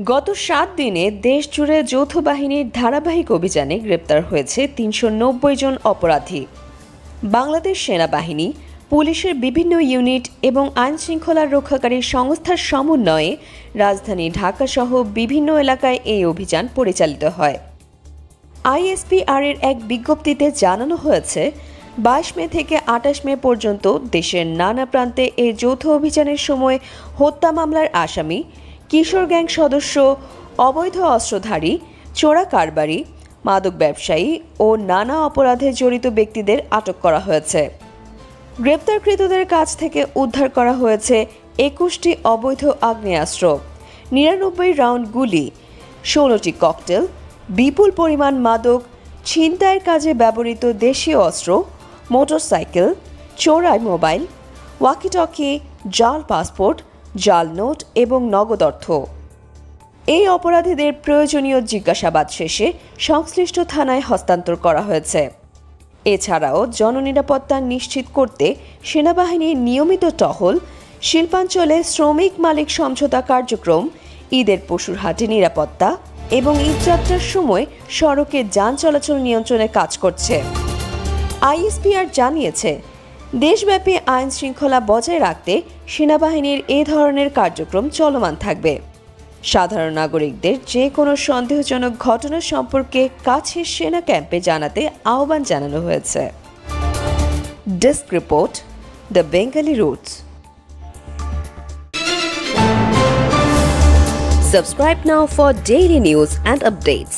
গত ৭ দিনে দেশজুড়ে যৌথ বাহিনীর ধারাবাহিক অভিযানে গ্রেপ্তার হয়েছে ৩৯০ জন অপরাধী। বাংলাদেশ সেনাবাহিনী, পুলিশের বিভিন্ন ইউনিট এবং আইনশৃঙ্খলা রক্ষাকারী সংস্থার সমন্বয়ে রাজধানী ঢাকাসহ বিভিন্ন এলাকায় এই অভিযান পরিচালিত হয়। আইএসপিআর এর এক বিজ্ঞপ্তিতে জানানো হয়েছে, ২২ মে থেকে ২৮ মে পর্যন্ত দেশের নানা প্রান্তে এই যৌথ অভিযানের সময় হত্যা মামলার আসামি, কিশোর গ্যাং সদস্য, অবৈধ অস্ত্রধারী, চোরা কারবারি, মাদক ব্যবসায়ী ও নানা অপরাধে জড়িত ব্যক্তিদের আটক করা হয়েছে। গ্রেপ্তারকৃতদের কাছ থেকে উদ্ধার করা হয়েছে ২১টি অবৈধ আগ্নেয়াস্ত্র, ৯৯ রাউন্ড গুলি, ১৬টি ককটেল, বিপুল পরিমাণ মাদক, ছিনতাইয়ের কাজে ব্যবহৃত দেশীয় অস্ত্র, মোটরসাইকেল, চোরাই মোবাইল, ওয়াকিটকি, জাল পাসপোর্ট, জাল নোট এবং নগদ অর্থ। এই অপরাধীদের প্রয়োজনীয় জিজ্ঞাসাবাদ শেষে সংশ্লিষ্ট থানায় হস্তান্তর করা হয়েছে। এছাড়াও জননিরাপত্তা নিশ্চিত করতে সেনাবাহিনীর নিয়মিত টহল, শিল্পাঞ্চলে শ্রমিক মালিক সমঝোতা কার্যক্রম, ঈদের পশুর হাটে নিরাপত্তা এবং ঈদযাত্রার সময় সড়কে যান চলাচল নিয়ন্ত্রণে কাজ করছে। আইএসপিআর জানিয়েছে, দেশব্যাপী আইন শৃঙ্খলা বজায় রাখতে সেনাবাহিনীর এ ধরনের কার্যক্রম চলমান থাকবে। সাধারণ নাগরিকদের যে কোনো সন্দেহজনক ঘটনা সম্পর্কে কাছের সেনা ক্যাম্পে জানাতে আহ্বান জানানো হয়েছে। Desk report, the Bengali roots. Subscribe now for daily news and updates.